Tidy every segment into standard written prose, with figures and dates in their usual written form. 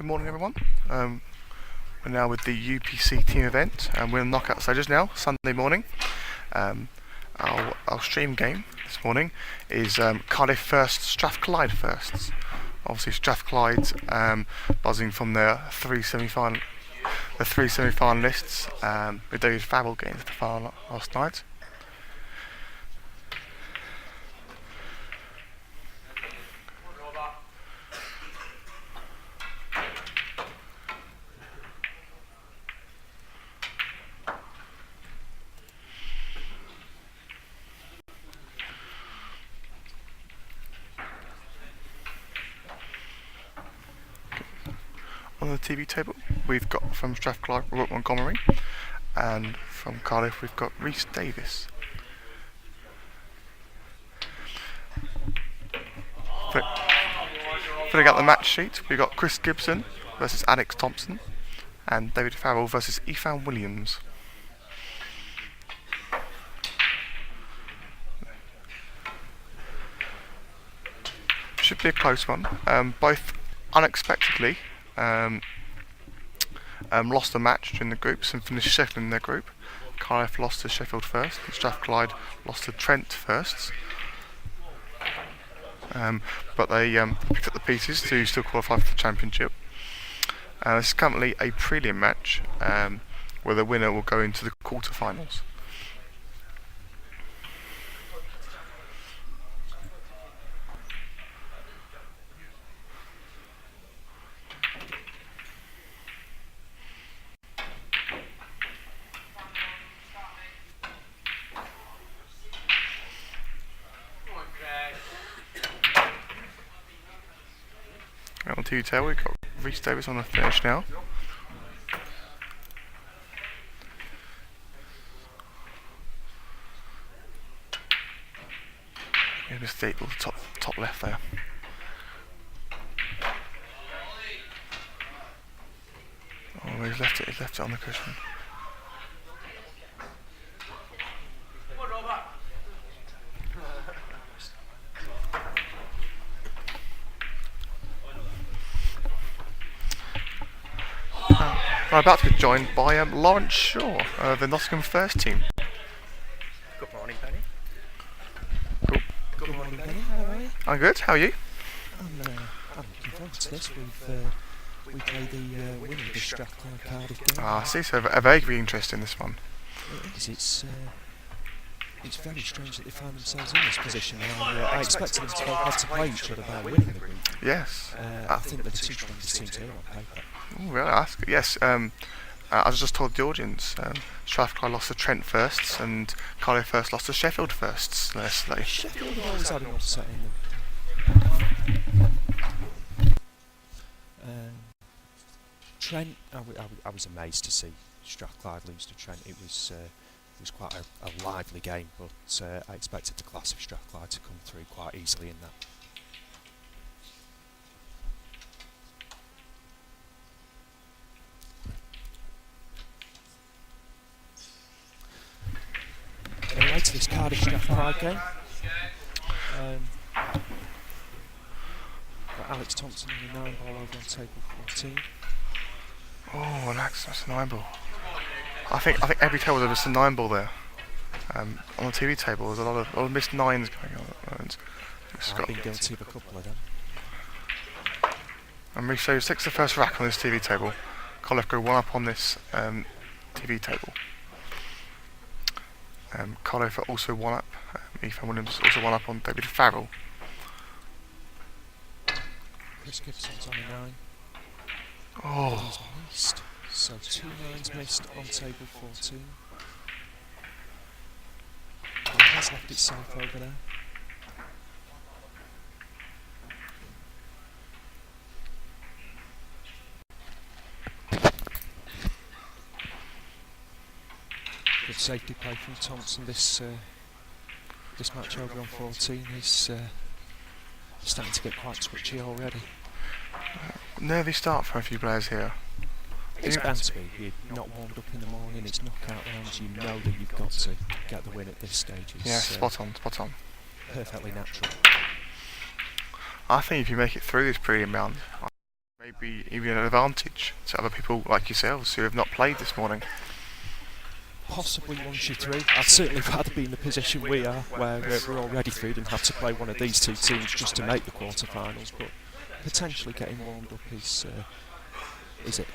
Good morning, everyone. We're now with the UPC team event, and we're in knockout stages now. Sunday morning. Our stream game this morning is Cardiff first, Strathclyde firsts. Obviously, Strathclyde buzzing from their three semi-finalists. With David Farrell getting to the final last night. On the TV table, we've got from Strathclyde, Robert Montgomery, and from Cardiff, we've got Rhys Davis. Filling out the match sheet, we've got Chris Gibson versus Alex Thompson, and David Farrell versus Ethan Williams. Should be a close one. Both unexpectedly lost a match during the groups and finished second in their group. Cardiff lost to Sheffield first, and Strathclyde lost to Trent first. But they picked up the pieces to still qualify for the championship. This is currently a prelim match where the winner will go into the quarterfinals. On the TV table, we've got Rhys Davis on the finish now. Yeah, mistake with the top left there. Oh, he's left it on the cushion. I'm about to get joined by Lawrence Shaw, the Nottingham First team. Good morning, Penny. Cool. Good morning, Penny. How are you? I'm good. How are you? I'm looking forward to this. We played the winner of the Strathclyde Cardiff game. I see. So a very interesting this one. It is. It's very strange that they find themselves in this position. I expected them to have to play each other by winning the group. Yes. I think they're the two strongest teams here on paper. Oh, really? That's good. Yes. I was just told the audience. Strathclyde lost to Trent firsts, and Cardiff first lost to Sheffield firsts yesterday. Sheffield have always had an upset in them. Trent, I was amazed to see Strathclyde lose to Trent. It was quite a lively game, but I expected the class of Strathclyde to come through quite easily in that. Anyway, to this Cardiff Strathclyde game. Got Alex Thompson in the 9 ball over on table 14. Oh, that's a 9 ball. I think every table there's a 9 ball there. On the TV table, there's a lot of missed 9s going on. I've been guilty of a couple of them. And Rhys Davis takes the first rack on this TV table. Cardiff go 1 up on this TV table. Cardiff are also 1 up. Ethan Williams also 1 up on David Farrell. Chris Gibson's on a 9. Oh. He's missed. So 2 9s missed on table 14. He has left it safe over there. Good safety play from Thompson. This match over on 14 is starting to get quite twitchy already. Nervy start for a few players here. It's bound to be. You're not warmed up in the morning, it's knockout rounds, you know that you've got to get the win at this stage. It's, yeah, spot on. Perfectly natural. I think if you make it through this prelim round, maybe even an advantage to other people like yourselves who have not played this morning. Possibly once you're through. I'd certainly rather be in the position we are, where we're already through, than have to play one of these two teams just to make the quarter-finals. But potentially getting warmed up is it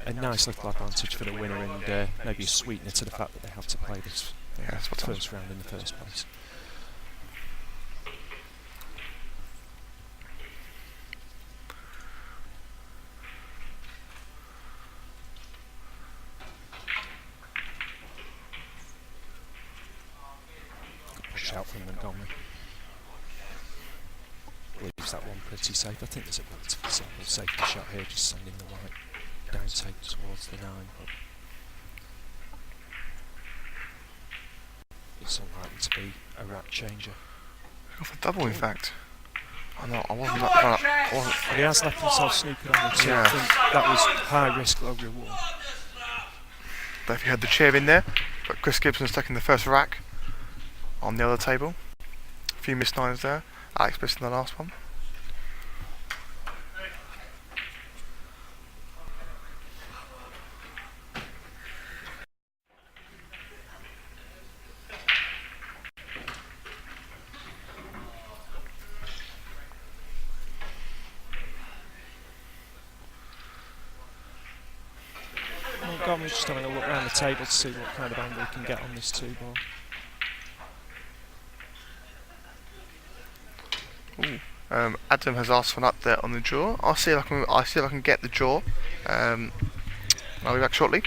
a nice little advantage for the winner, and maybe a sweetener to the fact that they have to play this first round in the first place. Push out from Montgomery. Leaves that one pretty safe. I think there's a relatively simple safety shot here, just sending the white down take towards the 9. But it's unlikely to be a rack changer. Off a double, in fact. I wasn't that far. He has left himself snooping on the 2. I think that was high risk, low reward. But if you had the chair in there, but Chris Gibson's taking the first rack on the other table. A few missed 9s there. Alex missing the last one. Montgomery's just having a look around the table to see what kind of angle he can get on this 2 ball. Ooh. Adam has asked for an update on the draw. I'll see if I can get the draw. I'll be back shortly.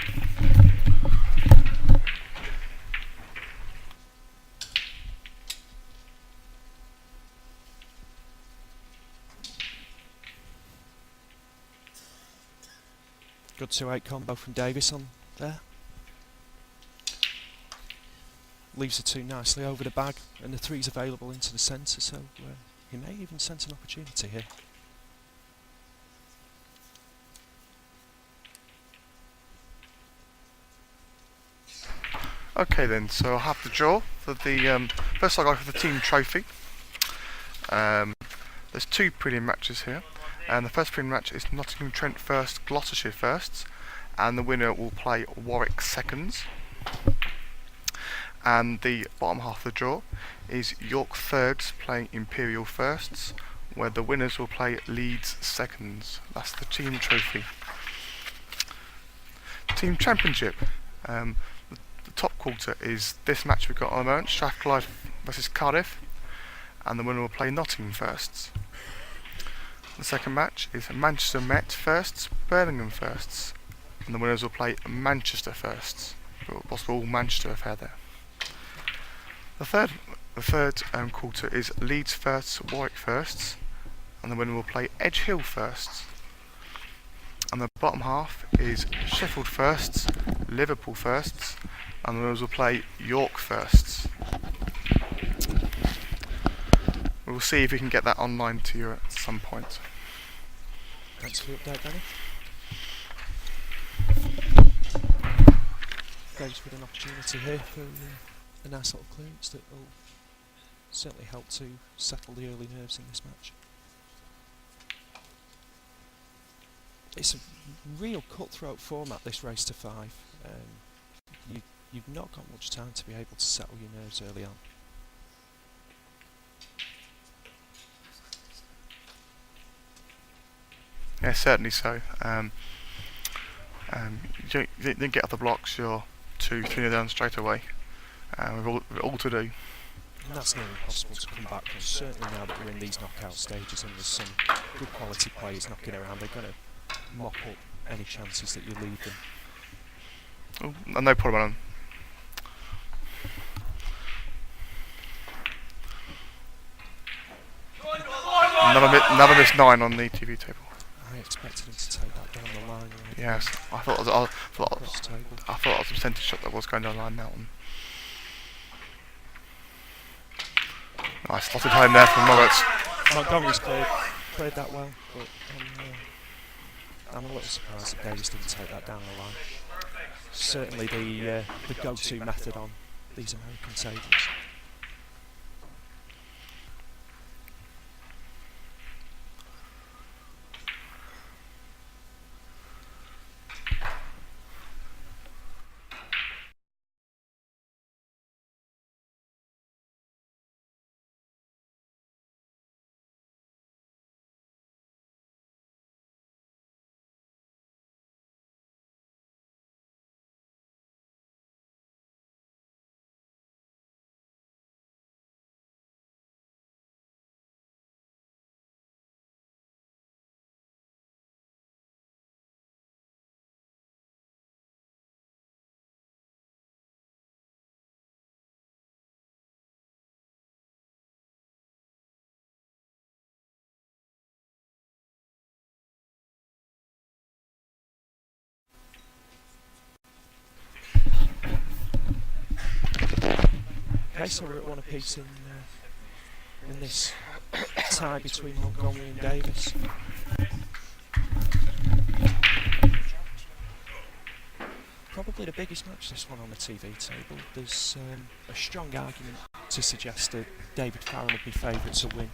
Good 2-8 combo from Davis on there. Leaves the 2 nicely over the bag, and the 3's available into the centre, so he may even sense an opportunity here. Okay then, so I'll have the draw for the first I'll go for the team trophy. There's 2 prelim matches here, and the first prelim match is Nottingham Trent first, Gloucestershire firsts, and the winner will play Warwick seconds. And the bottom half of the draw is York thirds playing Imperial firsts, where the winners will play Leeds seconds. That's the team trophy. Team championship. The top quarter is this match we've got on the moment, Strathclyde versus Cardiff, and the winner will play Nottingham firsts. The second match is Manchester Met firsts, Birmingham firsts, and the winners will play Manchester firsts. Possible Manchester affair there. The third quarter is Leeds firsts, Warwick firsts, and the winner will play Edge Hill firsts. And the bottom half is Sheffield firsts, Liverpool firsts, and the winners will play York firsts. We'll see if we can get that online to you at some point. Thanks for the update, Danny. Goes with an opportunity here for a nice little clearance that will certainly help to settle the early nerves in this match. It's a real cutthroat format, this race to 5. You've not got much time to be able to settle your nerves early on. Yeah, certainly so. You don't get off the blocks, you're 2-3 down straight away. We've all to do. And that's nearly impossible to come back from. Certainly now that we're in these knockout stages and there's some good quality players knocking around, they're going to mop up any chances that you leave them. Oh, no problem. Another missed 9 on the TV table. I expected him to take that down the line. Right? Yes, I thought it was a percentage shot that was going down the line, that one. Nice, slotted home there from Roberts. Montgomery's played that well, but I'm a little surprised that Davis didn't take that down the line. Certainly the go-to method on these American tables. Okay, so we're at one apiece in this tie between Montgomery and Davis. Probably the biggest match, this one, on the TV table. There's a strong argument to suggest that David Farrell would be favourite to win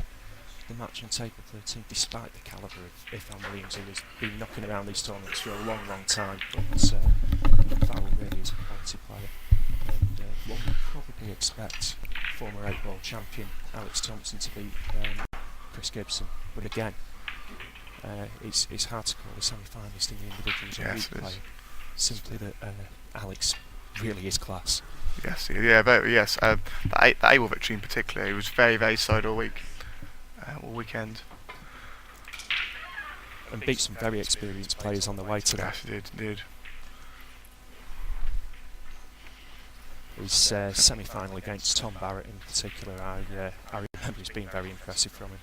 the match on table 13, despite the calibre of Ifan Williams, who has been knocking around these tournaments for a long, long time. But Farrell really is a quality player, and one would probably expect former 8-ball champion Alex Thompson to beat Chris Gibson. But again, it's hard to call a semi-finalist in the individuals or weak player. Simply that Alex really is class. Yes, yeah, yes. The A-ball victory in particular, he was very, very solid all weekend. And beat some very experienced players on the way to that. Yes, he did. His semi-final against Tom Barrett in particular, I remember as being very impressive from him.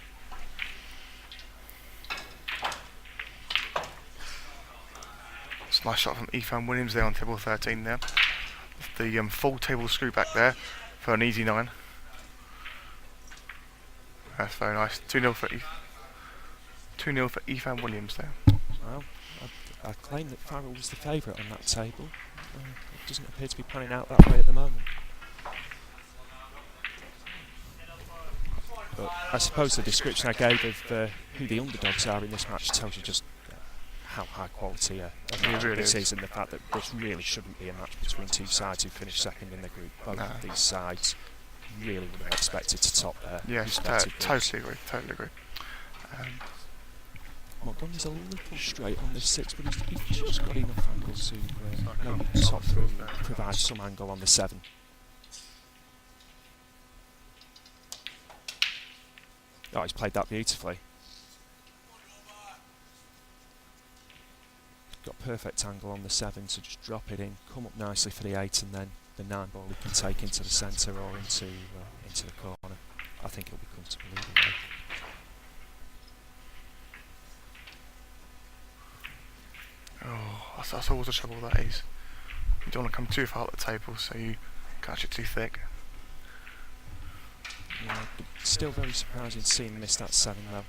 Nice shot from Ifan Williams there on table 13 there. The full table screw back there for an easy 9. That's very nice. 2-0 for 2-0 for Ifan Williams there. Well, I claim that Farrell was the favourite on that table. It doesn't appear to be panning out that way at the moment. But I suppose the description I gave of who the underdogs are in this match tells you just how high quality a match really is, and the fact that this really shouldn't be a match between two sides who finished second in the group. Both of these sides really would have expected to top their respective groups. Totally agree. Montgomery's a little straight on this 6, but he's just got enough angles to maybe top through and provide some angle on the 7. Oh, he's played that beautifully. Got perfect angle on the 7 to just drop it in, come up nicely for the 8, and then the 9 ball he can take into the centre or into the corner. I think he'll be comfortable either way. Oh, that's always the trouble, that is. You don't want to come too far up the table, so you catch it too thick. Yeah, still very surprising to see him miss that 7 though.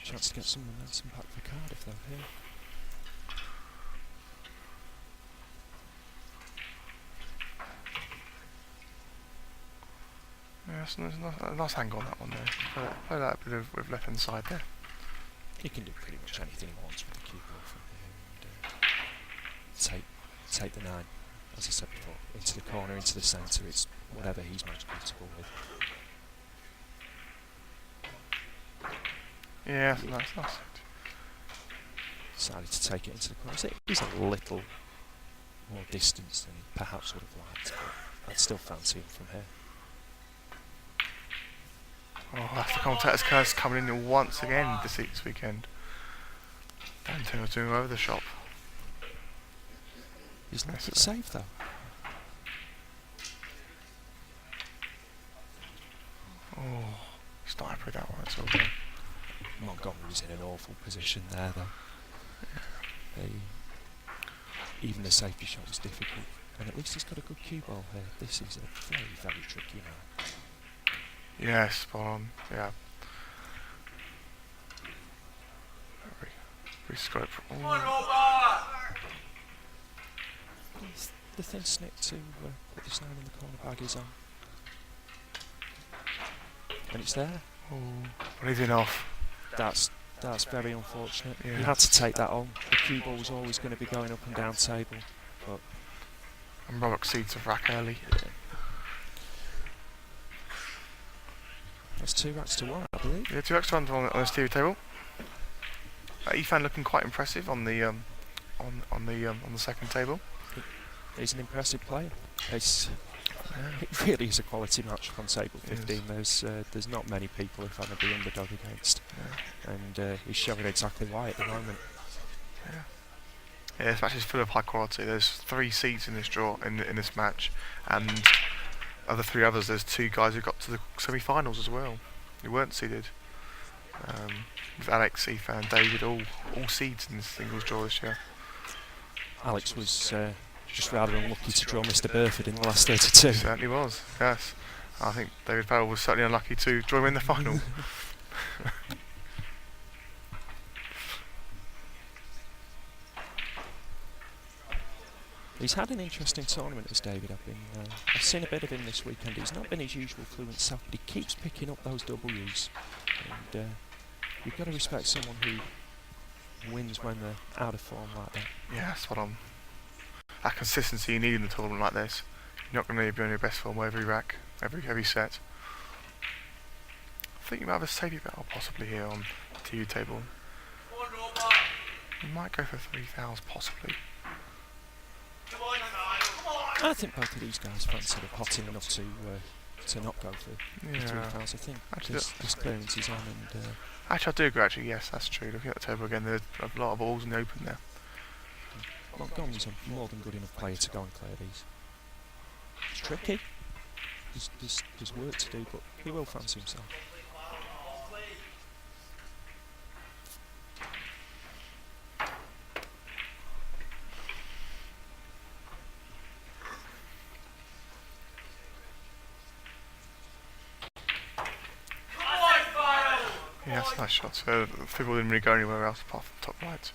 Chance to get some momentum back for Cardiff though here. Yeah, there's a nice angle on that one there. Play that a bit with left hand side there. He can do pretty much anything he wants with the cue ball from here, and take the 9, as I said before, into the corner, into the centre. It's whatever he's most comfortable with. Yeah, nice. Decided to take it into the corner. So he's a little more distance than he perhaps would have liked, but I'd still fancy him from here. Oh, that's the commentator's curse coming in once again this weekend. Daventry was doing over the shop. He's not it safe though. Oh, sniper that one, it's all good. Montgomery's in an awful position there though. Even the safety shot was difficult, and at least he's got a good cue ball here. This is a very, very tricky man. Yeah, spot on, yeah. Very scope. The thin snip to put this 9 in the corner bag is on. And it's there. Oh, leading off. That's very unfortunate. Yeah. He had to take that on. The cue ball was always going to be going up and down table, but and Robert exceeds the rack early. Yeah. That's 2 racks to 1, I believe. Yeah, 2 extra ones on the stereo table. Ifan looking quite impressive on the second table. He's an impressive player. It really is a quality match on table 15. There's not many people who've had the underdog against, and he's showing exactly why at the moment. Yeah, this match is full of high quality. There's 3 seeds in this draw in this match, and of the 3 others, there's 2 guys who got to the semi-finals as well, who weren't seeded. with Alex, Ethan and David all seeds in this singles draw this year. Alex was just rather unlucky to draw Mr. Burford in the last 32. He certainly was, yes. I think David Farrell was certainly unlucky to draw him in the final. He's had an interesting tournament, as David. I've seen a bit of him this weekend. He's not been his usual fluent self, but he keeps picking up those W's. And you've got to respect someone who wins when they're out of form like that. Yeah, that's what that consistency you need in a tournament like this. You're not going to be on your best form every rack, every set. I think you might have a safety battle possibly here on the TU table. You might go for 3,000 possibly. I think both of these guys fancy the potting enough to not go for the 3,000. I think this clearance is on. And actually, I do agree. Actually, yes, that's true. Looking at the table again, there's a lot of balls in the open there. Montgomery's a more than good enough player to go and clear these. It's tricky. There's work to do, but he will fancy himself. Yeah, that's a nice shot. So people didn't really go anywhere else apart from top right.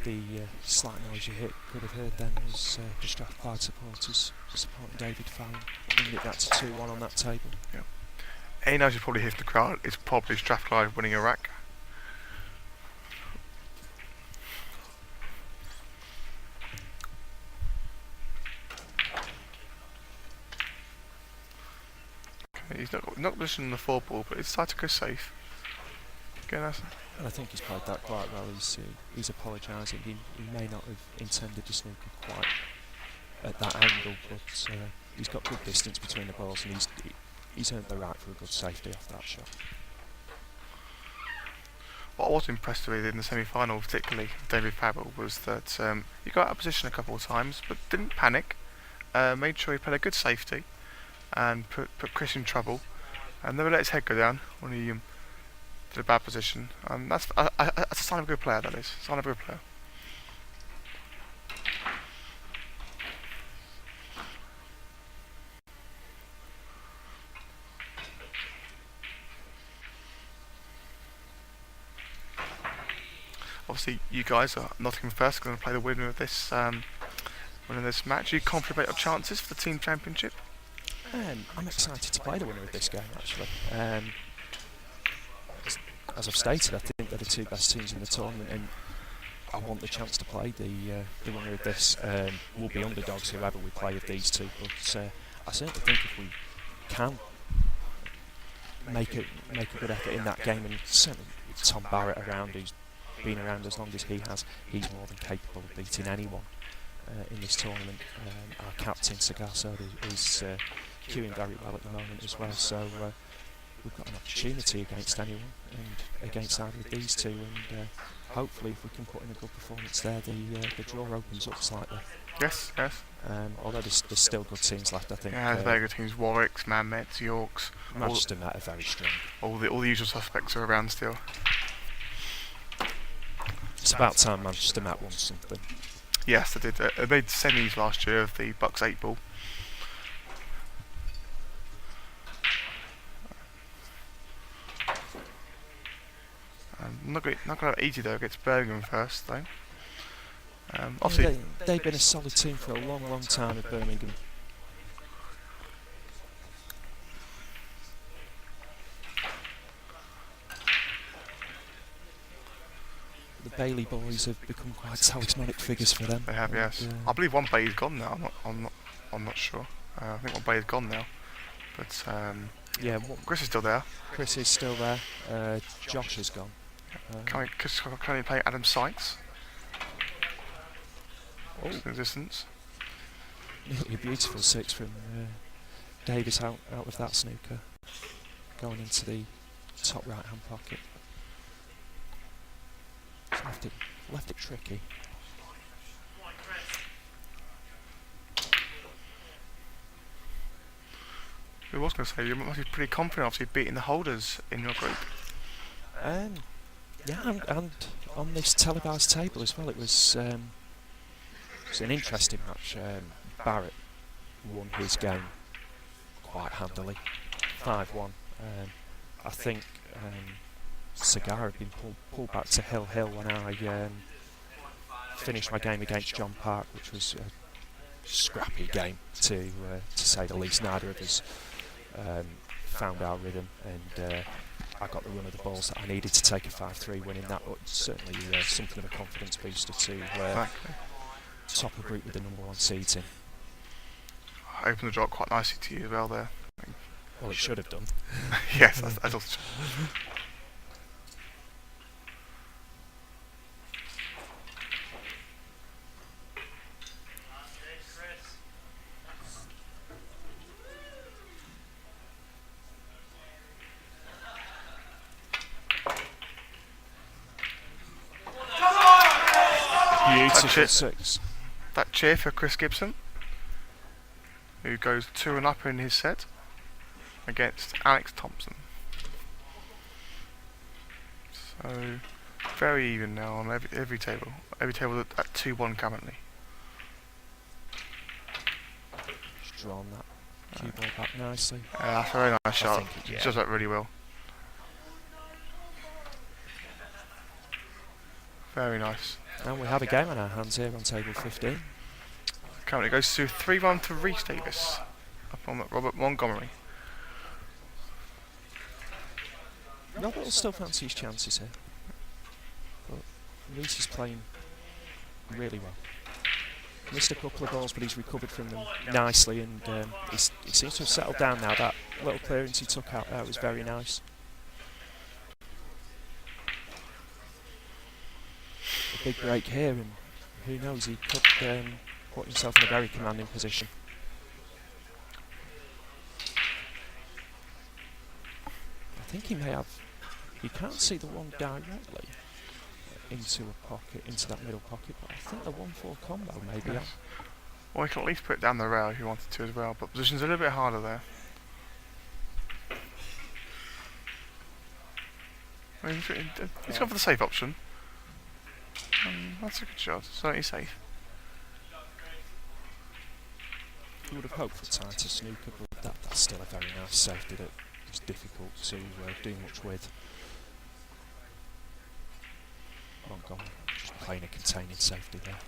The slight noise you could have heard then was the Strathclyde supporters supporting David Farrell, bringing it back to 2-1 on that table. Yeah. Any noise you probably hear from the crowd is probably Strathclyde winning a rack. Okay, he's not positioned on the 4 ball, but he's decided to go safe. Again, that's And I think he's played that quite well. He's apologising. He may not have intended the snooker quite at that angle, but he's got good distance between the balls, and he's earned the right for a good safety off that shot. What I was impressed with in the semi-final, particularly David Farrell, was that he got out of position a couple of times, but didn't panic. Made sure he played a good safety, and put Chris in trouble, and never let his head go down when he did a bad position. That's a sign of a good player. That is a sign of a good player. Obviously, you guys are Nottingham First going to play the winner of this match. Are you confident about your chances for the team championship? I'm excited to play the winner of this game, actually. As I've stated, I think they're the two best teams in the tournament, and I want the chance to play the winner of this. We'll be underdogs whoever we play of these two, but I certainly think if we can make a good effort in that game, and certainly with Tom Barrett around, who's been around as long as he has, he's more than capable of beating anyone in this tournament. Our captain, Cigar Soda, is queuing very well at the moment as well, so we've got an opportunity against anyone and against either of these two, and hopefully if we can put in a good performance there, the draw opens up slightly. Yes. Although there's still good teams left, I think. Yeah, there's very good teams. Warwicks, Manmets, Yorks. Manchester Met are very strong. All the usual suspects are around still. It's about time Manchester Met won something. Yes, they did. They made semis last year of the BUCS 8 ball. Not going to have easy though against Birmingham first though. Obviously, they've been a solid team for a long time at Birmingham. The Bailey boys have become quite talismanic figures for them. They have, yes. I believe one Bay is gone now. I'm not sure. I think one Bay is gone now, but yeah, Chris is still there. Chris is still there. Josh is gone. Can we play Adam Sykes? Oh, in the distance. nearly a beautiful 6 from Davis out of that snooker, going into the top right hand pocket. Left it tricky. I was going to say, you must be pretty confident, obviously, beating the holders in your group. Yeah, and on this televised table as well, it was an interesting match. Barrett won his game quite handily, 5-1. I think Cigar had been pulled back to Hill when I finished my game against John Park, which was a scrappy game to say the least. Neither of us found our rhythm, and I got the run of the balls that I needed to take a 5-3 win in that, but certainly something of a confidence booster to top a group with the number 1 seeds in. I opened the drop quite nicely to you as well there. Well, it should have done. Yes, I thought. Beautiful 6. That cheer for Chris Gibson, who goes 2-up in his set against Alex Thompson. So very even now on every table. Every table at 2-1 currently. Just drawn that cue ball back nicely. That's a very nice shot. He does that really well. Very nice. And we have a game on our hands here on table 15. Currently goes to 3-1 to Rhys Davis up on Robert Montgomery. Robert will still fancy his chances here, but Rhys is playing really well. Missed a couple of balls, but he's recovered from them nicely, and he seems to have settled down now. That little clearance he took out there was very nice. A big break here, and who knows, he could put himself in a very commanding position. I think he may have. You can't see the one directly into a pocket, into that middle pocket, but I think the 1-4 combo may be on. Well, he can at least put it down the rail if he wanted to as well, but position's a little bit harder there. I mean, he's gone for the safe option. That's a good shot. Certainly safe. You would have hoped for tighter snooker, but that's still a very nice safety that is difficult to do much with. Montgomery just playing a containing safety there.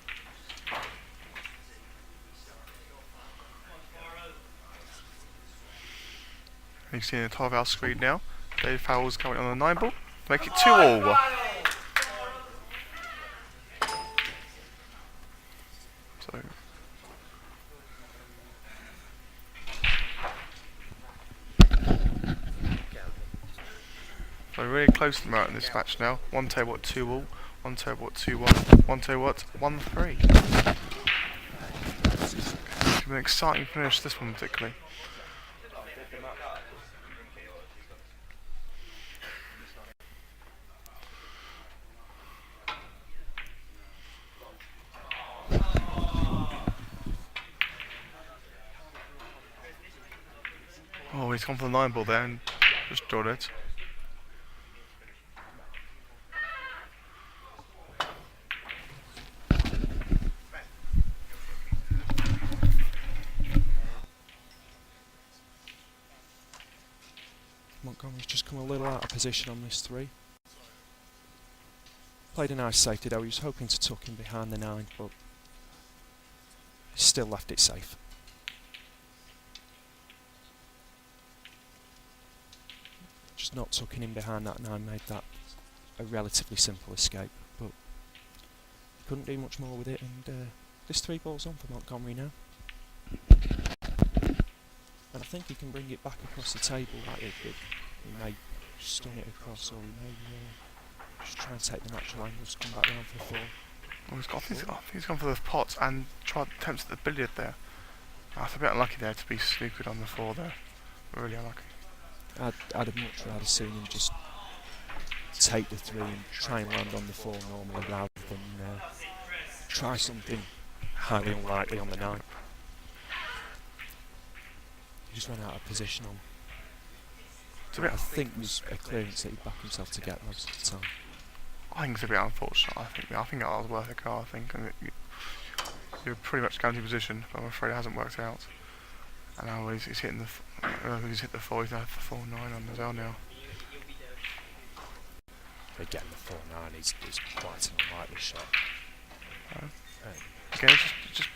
You can see in the 12-hour screen now, Dave Fowles coming on the 9-ball, make it 2-all. So really close to the mark in this match now. One table at 2-all, one table at 2-1, one table at 1-3. It's been an exciting finish, this one particularly. Oh, he's gone for the 9-ball there and just drawn it. Montgomery's just come a little out of position on this 3. Played a nice safety though. He was hoping to tuck in behind the 9, but he still left it safe. Just not tucking in behind that 9 made that a relatively simple escape, but couldn't do much more with it, and this 3 ball's on for Montgomery now. And I think he can bring it back across the table. Like he may stun it across, or he may just try and take the natural angles, come back round for the 4. Well, he's gone for the pot and tried attempts at the billiard there. That's a bit unlucky there to be snookered on the 4 there. Really unlucky. I'd have much rather seen him just take the 3 and try and land on the 4 normally, rather than try something highly unlikely on the 9. He just ran out of position on I think it was a clearance that he backed himself to get most of the time. I think it's a bit unfortunate. I think that was worth a car. I think, and you're pretty much guaranteed position, but I'm afraid it hasn't worked out. And now he's hitting he's hit the 4. He's now for 4.9 on the zone now. But getting the 4.9 is quite an unlikely shot. Again,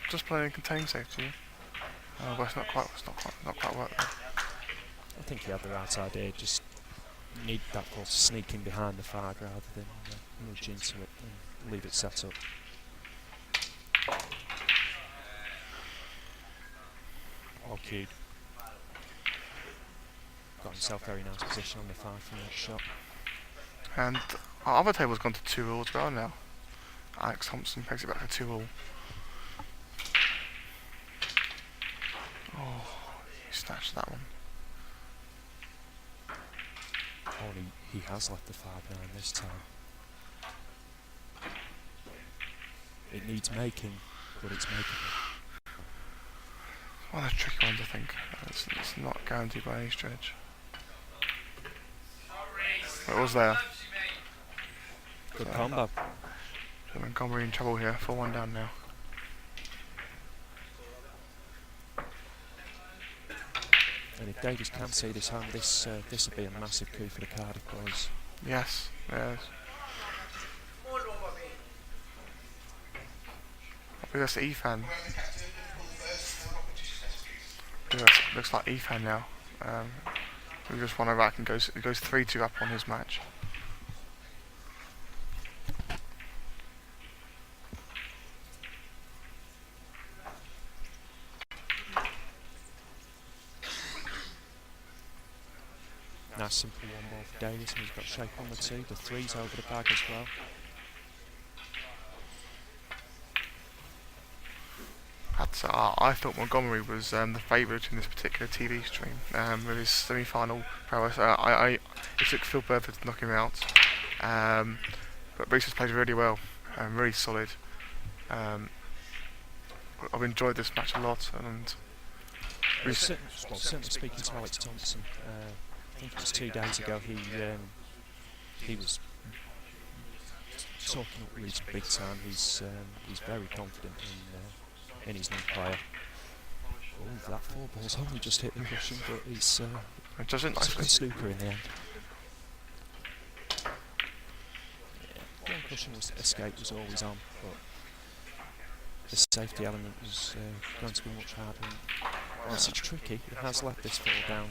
just playing contain safety. But it's not quite worked. I think he had the right idea. Just need that ball to sneak in behind the 5 rather than nudge into it and leave it set up. All cued. Got himself very nice position on the 5 from that shot. And our other table's gone to 2-all as well now. Alex Thompson pegs it back to 2-all. Oh, he snatched that one. Oh, he has left the 5-9 this time. It needs making, but it's making. One of the tricky ones, I think. It's not guaranteed by any stretch. It was there. Good combo. So Montgomery in trouble here. 4-1 down now. And if Davies can see this home, this will be a massive coup for the Cardiff boys. Yes. Yes. I think that's the E-fan. Looks like E-fan now. We just won back and it goes 3-2 up on his match. Nice simple one more for Davies, and he's got shape on the 2. The 3's over the bag as well. I thought Montgomery was the favourite in this particular TV stream with his semi-final prowess. It took Phil Burford to knock him out, but Reese has played really well, really solid. I've enjoyed this match a lot, and certainly speaking to Alex Thompson, I think it was 2 days ago, he was talking up Reese big time. He's very confident in his new player. Oh, that 4 ball's only just hit the cushion, but it's a good snooker in the end. Yeah, one cushion escape was always on, but the safety element was going to be much harder. Whilst it's tricky, it has let this fall down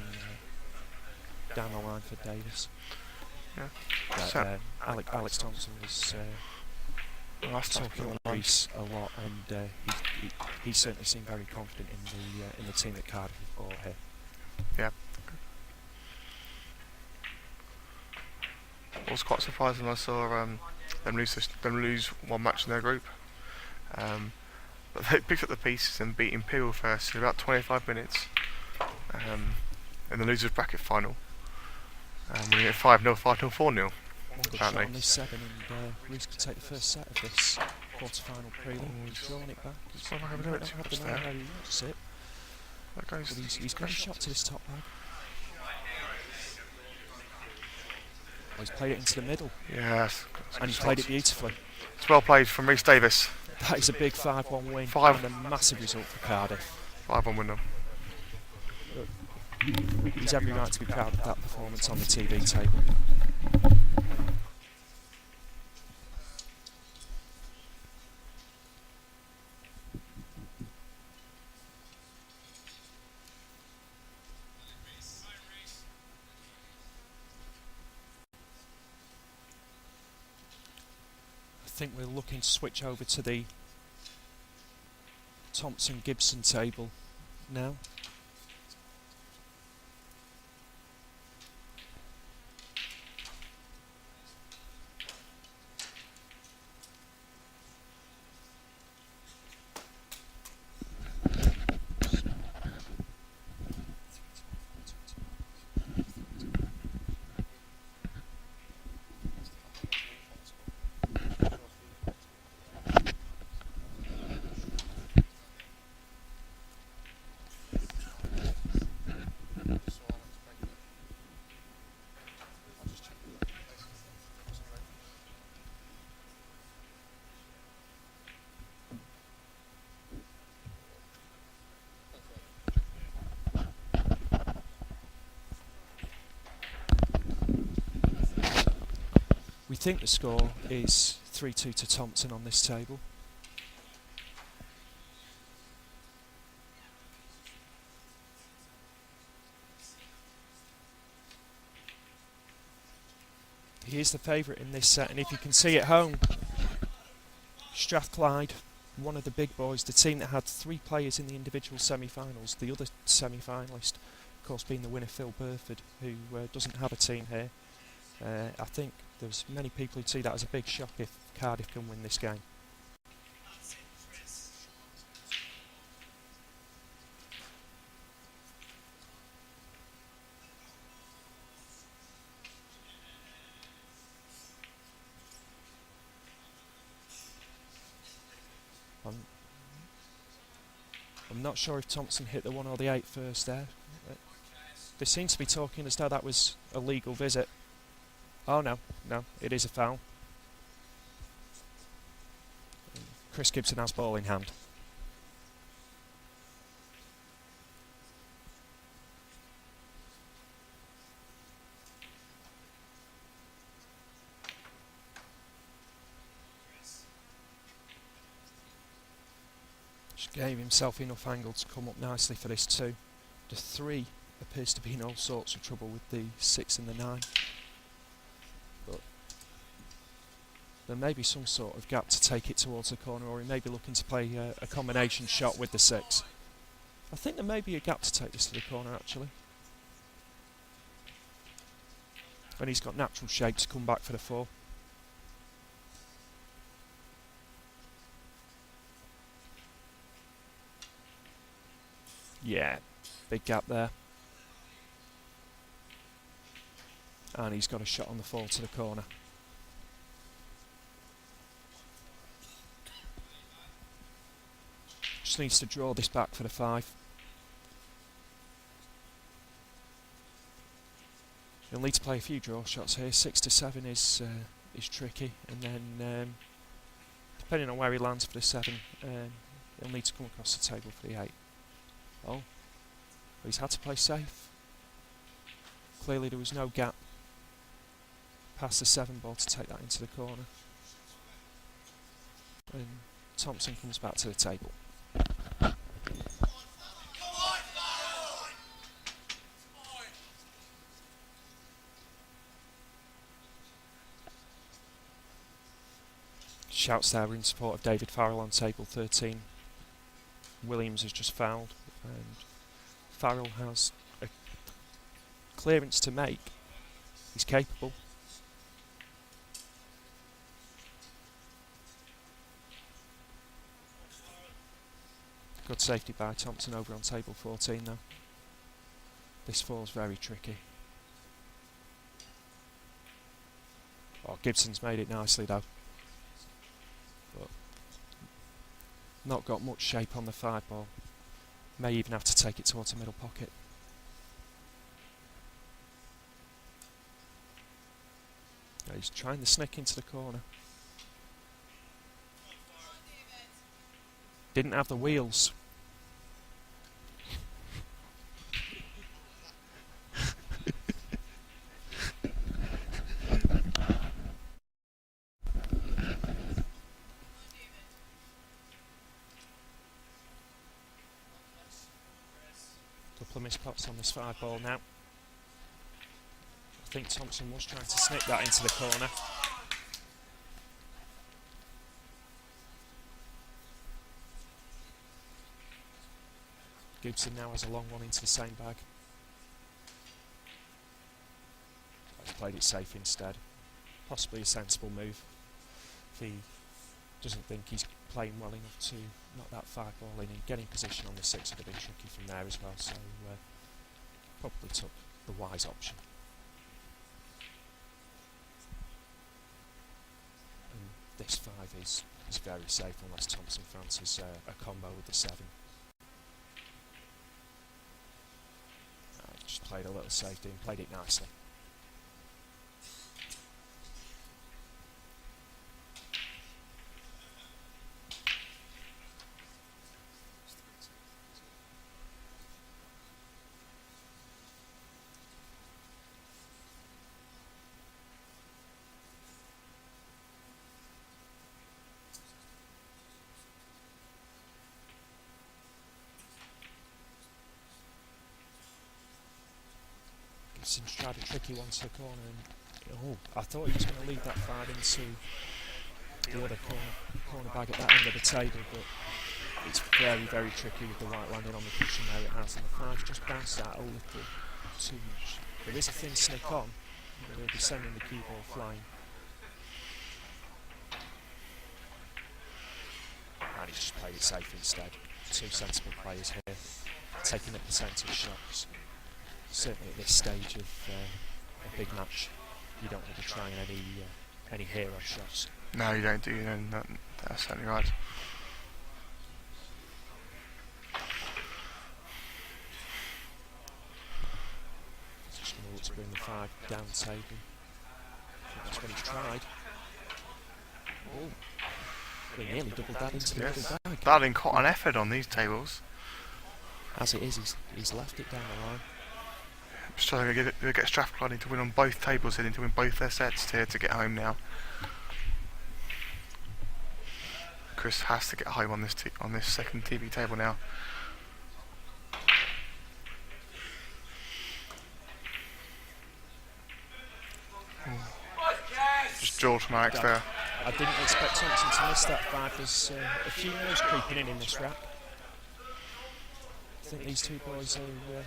the line for Davis. Yeah. But, Alex Thompson was talking on Reese a lot, and he certainly seemed very confident in the team that Cardiff have brought here. Yeah. I was quite surprised when I saw them lose one match in their group. But they picked up the pieces and beat Imperial first in about 25 minutes in the losers bracket final. Winning it 5-0, 5-0, 4-0. Good shot on this 7, and Reese could take the first set of this quarter-final prelim. He's drawing it back. He's not having it too much there. Where he wants it. But he's got a shot to this top bag. Well, he's played it into the middle. Yes. And he's played it beautifully. It's well played from Rhys Davis. That is a big 5-1 win and a massive result for Cardiff. 5-1 win. He's every right to be proud of that performance on the TV table. I think we're looking to switch over to the Thompson-Gibson table now. think the score is 3-2 to Thompson on this table. He is the favourite in this set, and if you can see at home, Strathclyde, one of the big boys, the team that had 3 players in the individual semi-finals, the other semi-finalist, of course, being the winner Phil Burford, who doesn't have a team here. I think there's many people who'd see that as a big shock if Cardiff can win this game. I'm not sure if Thompson hit the 1 or the 8 first there. They seem to be talking as though that was a legal visit. Oh no, it is a foul. Chris Gibson has ball in hand. Just gave himself enough angle to come up nicely for this 2. The 3 appears to be in all sorts of trouble with the 6 and the 9. But there may be some sort of gap to take it towards the corner, or he may be looking to play a combination shot with the 6. I think there may be a gap to take this to the corner actually. And he's got natural shape to come back for the 4. Yeah, big gap there. And he's got a shot on the 4 to the corner. Just needs to draw this back for the 5. He'll need to play a few draw shots here. 6 to 7 is tricky, and then depending on where he lands for the 7, he'll need to come across the table for the 8. Oh, he's had to play safe. Clearly there was no gap past the 7 ball to take that into the corner. And Thompson comes back to the table. Shouts there in support of David Farrell on table 13. Williams has just fouled, and Farrell has a clearance to make. He's capable. Good safety by Thompson over on table 14 now. This 4's very tricky. Oh, Gibson's made it nicely though. But not got much shape on the 5 ball. May even have to take it towards the middle pocket. He's trying the snick into the corner. Didn't have the wheels. Couple of missed pots on this 5 ball now. I think Thompson was trying to snick that into the corner. Gibson now has a long one into the same bag. He's played it safe instead. Possibly a sensible move. If he doesn't think he's playing well enough to knock that 5 ball in, and getting position on the 6 would have been tricky from there as well, so probably took the wise option. And this 5 is very safe unless Thompson fancies a combo with the 7. Just played a little safety and played it nicely. Gibson's tried a tricky one to the corner, and I thought he was going to lead that five into the other corner bag at that end of the table, but it's very, very tricky with the right landing on the cushion there it has, and the five's just bounced out a little too much. There is a thin snick on, but he'll be sending the cue ball flying. And he's just played it safe instead. Two sensible players here, taking the percentage shots. Certainly at this stage of a big match, you don't want to be trying any hero shots. No, you don't, do you? No, that's certainly right. Just going to look to bring the five down table. I think that's what he's tried. Oh, he nearly doubled that into the middle bag. That in quite an effort on these tables. As it is, he's left it down the line. Just trying to get Strathclyde to win on both tables. They need to win both their sets here to get home now. Chris has to get home on this second TV table now. Just jaw to Max there. I didn't expect Thompson to miss that five. There's a few moves creeping in this rack. I think these two boys are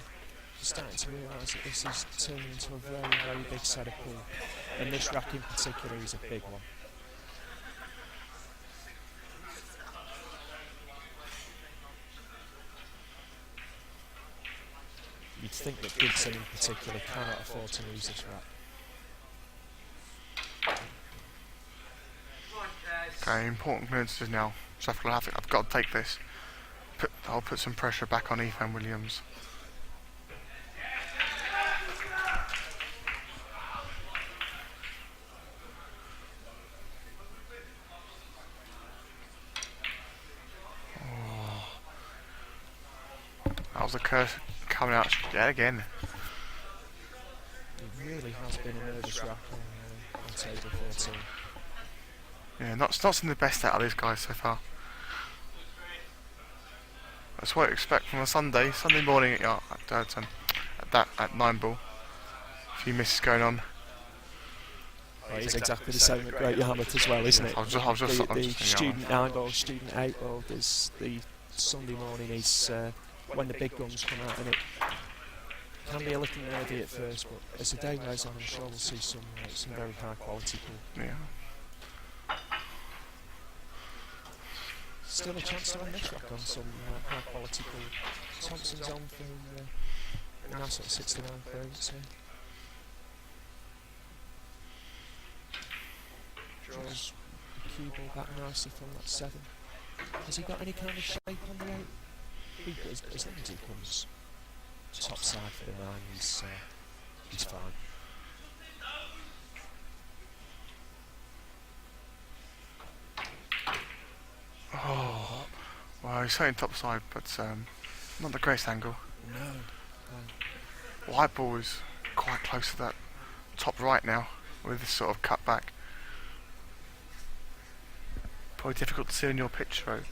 starting to realise that this is turning into a very, very big set of pool. And this rack in particular is a big one. You'd think that Gibson in particular cannot afford to lose this rack. Okay, important minutes now. Strathclyde, I've got to take this. I'll put some pressure back on Ethan Williams. That was a curse coming out yet again. It really has been a nervous rack on table 14. Yeah, not seen the best out of these guys so far. That's what I expect from a Sunday morning at 9 ball. A few misses going on. Well, it's exactly the same at Great Yarmouth as well, isn't it? The student 9 ball, student 8 ball. There's the Sunday morning is when the big guns come out, and it can be a little nervy at first, but as the day goes on, I'm sure we'll see some very high quality pool. Yeah. Still a chance to win this rack on some high quality pool. Thompson's on for a nice sort of 69 points here. Draws the cue ball back nicely from that 7. Has he got any kind of shape on the 8? As long as he comes top side for the 9, he's fine. Oh, well, he's saying top side, but not the greatest angle. No. White ball is quite close to that top right now, with this sort of cut back. Probably difficult to see in your picture, though.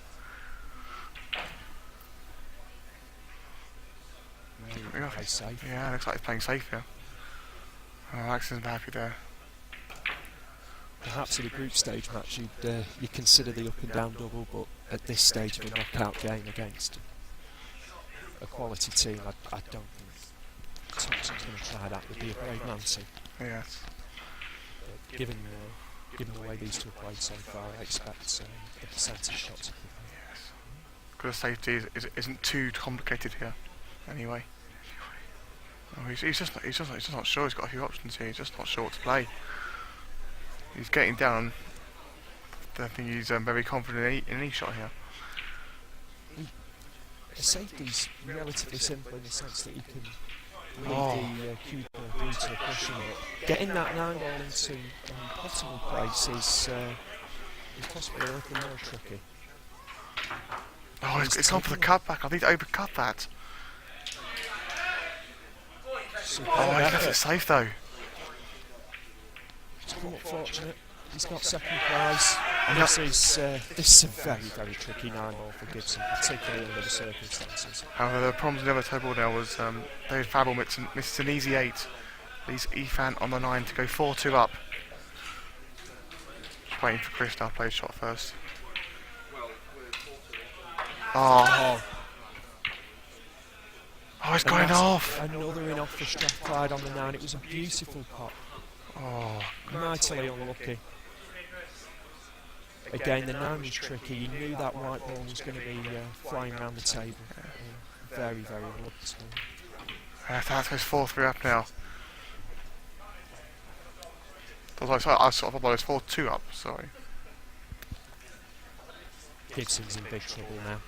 Safe. Yeah, looks like he's playing safe here. Max isn't happy there. Perhaps in a group stage match you'd consider the up and down double, but at this stage of a knockout game against a quality team, I don't think Thompson's going to try that. Would be a brave man to. Yes. Given the way these two have played so far, I expect the percentage shot to be. Yes. Because safety isn't too complicated here, anyway. Oh, he's just not sure. He's got a few options here. He's just not sure what to play. He's getting down. I think he's very confident in any shot here. The safety's relatively simple in the sense that you can leave the cue ball through to the cushion, but getting that 9 ball into possible place is possibly a little more tricky. Oh, it's gone for the cutback. I need to overcut that. Oh, he left it safe though. It's come up fortunate. He's got second prize. And this is a very, very tricky 9 ball for Gibson, particularly under the circumstances. However, the problems in the other table now was David Fabel missed an easy 8 Leaves Ethan on the 9 to go 4-2 up. Just waiting for Chris now, play shot first. Oh, it's And going that's off! Another in off for Strathclyde on the 9. It was a beautiful pot. Oh, Mightily unlucky. Again, the 9 was tricky. You knew that white ball was going to be flying around the table. Very, very unlucky. that goes 4-3 up now. I sort of thought it was 4-2 up, sorry. Gibson's in big trouble now.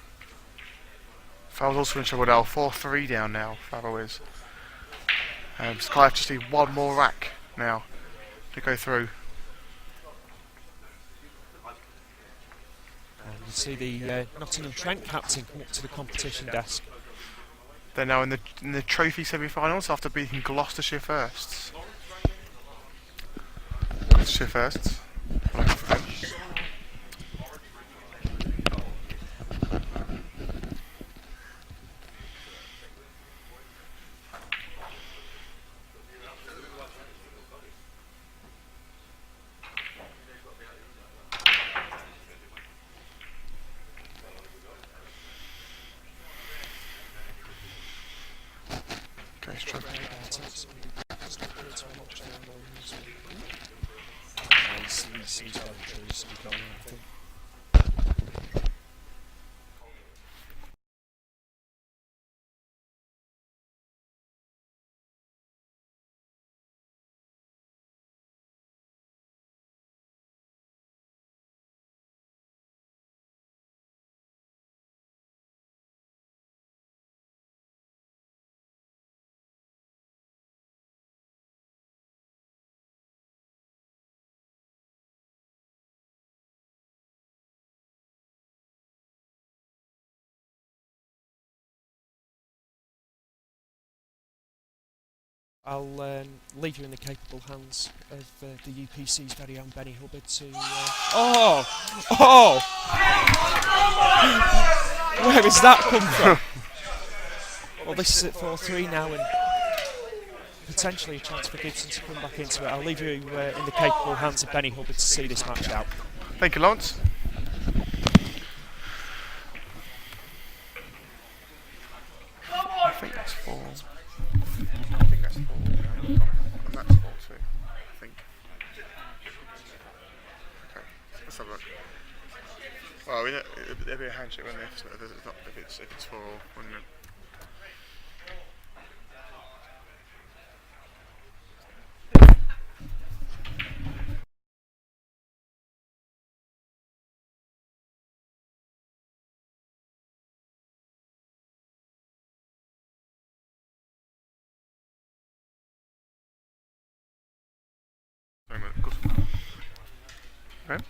Farrell's also in trouble now, 4-3 down now, Farrell is. Sky have just need one more rack now to go through. And you see the Nottingham Trent captain come up to the competition desk. They're now in the trophy semi-finals after beating Gloucestershire firsts. Gloucestershire firsts. Okay, struggling. I'll leave you in the capable hands of the UPC's very own Benny Hubbard to... Where has that come from? Well, this is at 4-3 now, and potentially a chance for Gibson to come back into it. I'll leave you in the capable hands of Benny Hubbard to see this match out. Thank you, Lawrence. I think that's 4. I think that's 4. And that's 4 too. I think. Okay, let's have a look. Well, it'd be a handshake, wouldn't it? If it's 4, wouldn't it? Okay.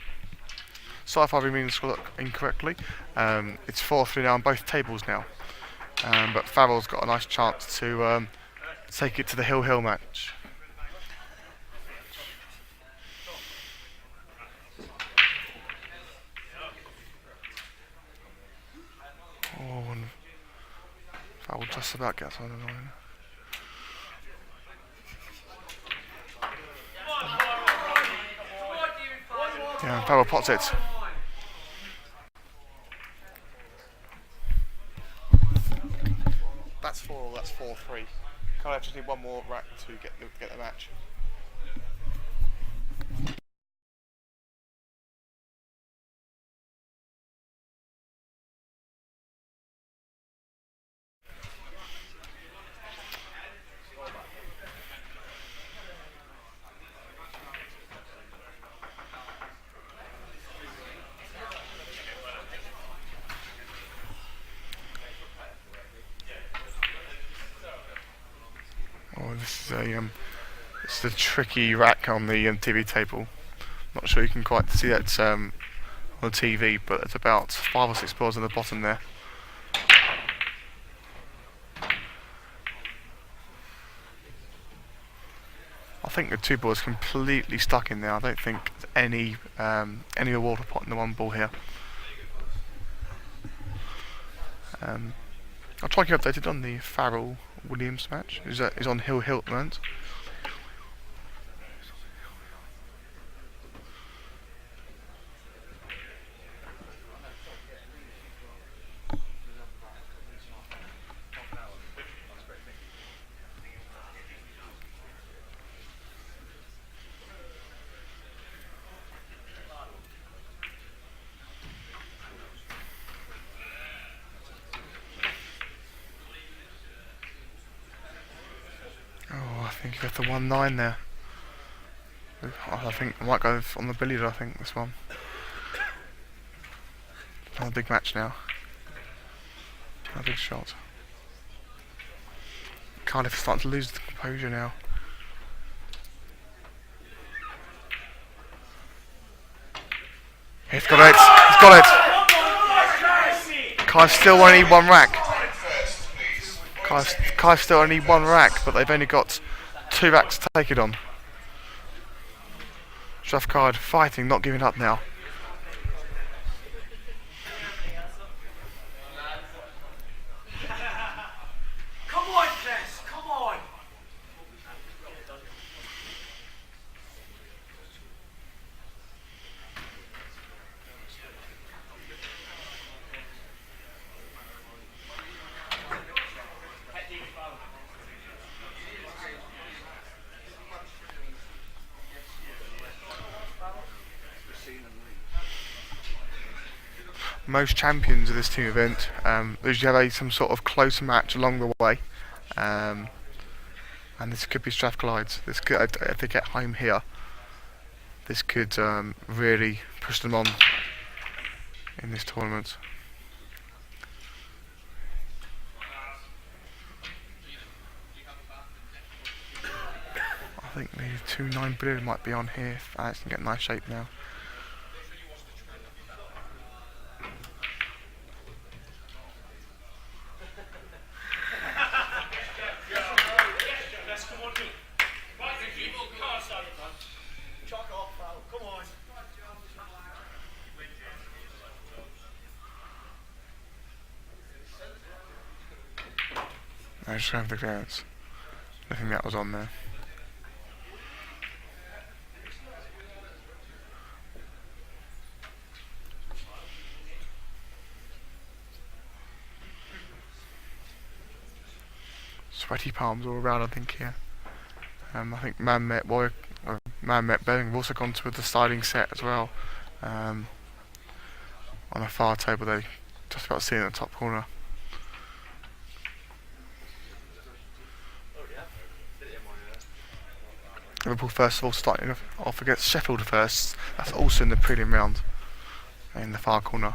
So far, we mean the score incorrectly. It's 4-3 now on both tables now. But Farrell's got a nice chance to take it to the Hill match. Oh, and Farrell just about gets on the line. Yeah, Farrell pots it. That's 4, that's 4-3. Cardiff just need one more rack to get the match. Oh, this is a tricky rack on the TV table. Not sure you can quite see that on the TV, but it's about 5 or 6 balls on the bottom there. I think the 2 balls completely stuck in there. I don't think there's any water pot in the 1 ball here. I'll try and keep updated on the Farrell Williams match. Is on Hill at the moment. Get the 1-9 there. I think I might go on the billiard, I think, this one. Another big match now. A big shot. Cardiff is starting to lose the composure now. He's got it! He's got it! Cardiff still only need one rack. Cardiff still only need one rack, but they've only got 2 racks to take it on. Strathclyde fighting, not giving up now. Come on, Chris, come on! Most champions of this team event usually have some sort of close match along the way, and this could be Strathclyde's. This could, if they get home here, this could really push them on in this tournament. I think the 2-9 billiard might be on here if Alex can get in nice shape now. I just have the clearance. I think that was on there. Sweaty palms all around, I think, here. I think Man Met Birmingham have also gone to a deciding set as well. On a far table, they just about seen in the top corner. Liverpool first of all starting off against Sheffield first. That's also in the prelim round in the far corner.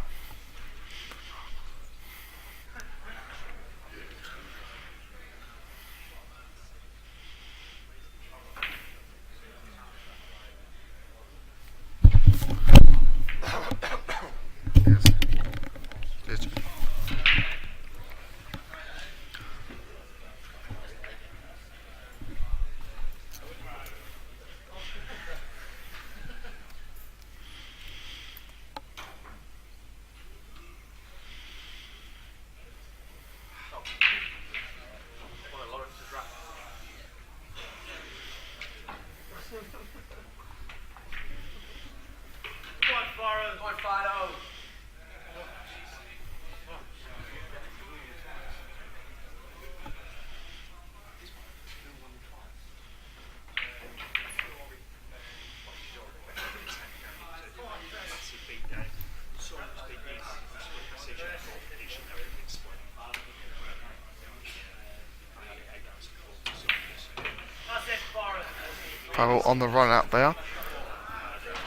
Farrell on the run out there.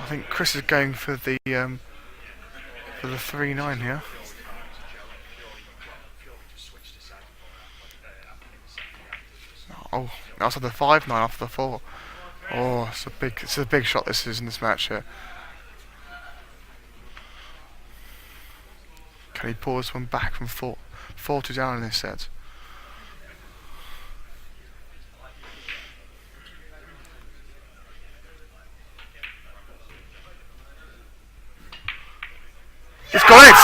I think Chris is going for the 3-9 here. Oh, outside the 5-9 after the 4. Oh, it's a big shot this is in this match here. Can he pull this one back from 4-2 down in this set? He's got it!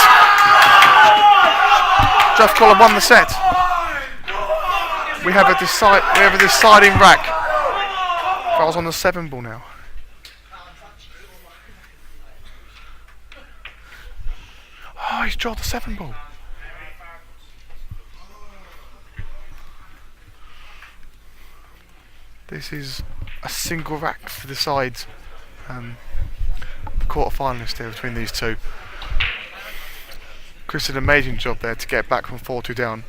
Strathclyde won the set. We have a deciding rack. Farrell's on the 7 ball now. Oh, he's drawn the 7 ball. This is a single rack to decide the quarter-finalist here between these two. Chris did an amazing job there to get back from 4-2 down.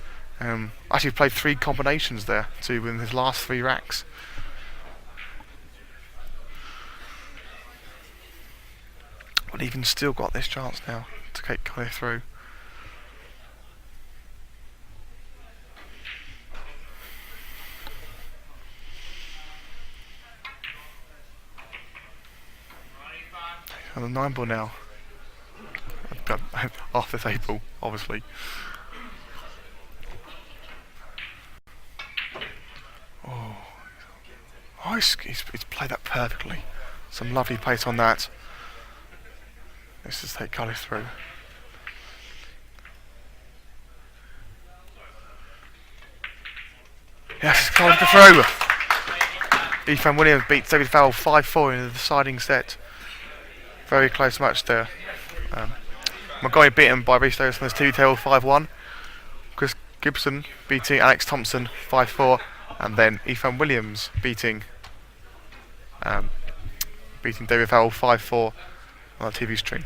Actually played 3 combinations there to win his last 3 racks. But even still got this chance now to get Cardiff through. And the 9 ball now. After this 8 ball, obviously. Oh, he's played that perfectly. Some lovely pace on that. Let's just take Cardiff through. Yes, Cardiff through. Ethan Williams beats David Fowle 5-4 in the deciding set. Very close match there. Montgomery beaten by Reece Davis from his 2-tail 5-1. Chris Gibson beating Alex Thompson 5-4, and then Ethan Williams beating David Fowle 5-4 on the TV stream.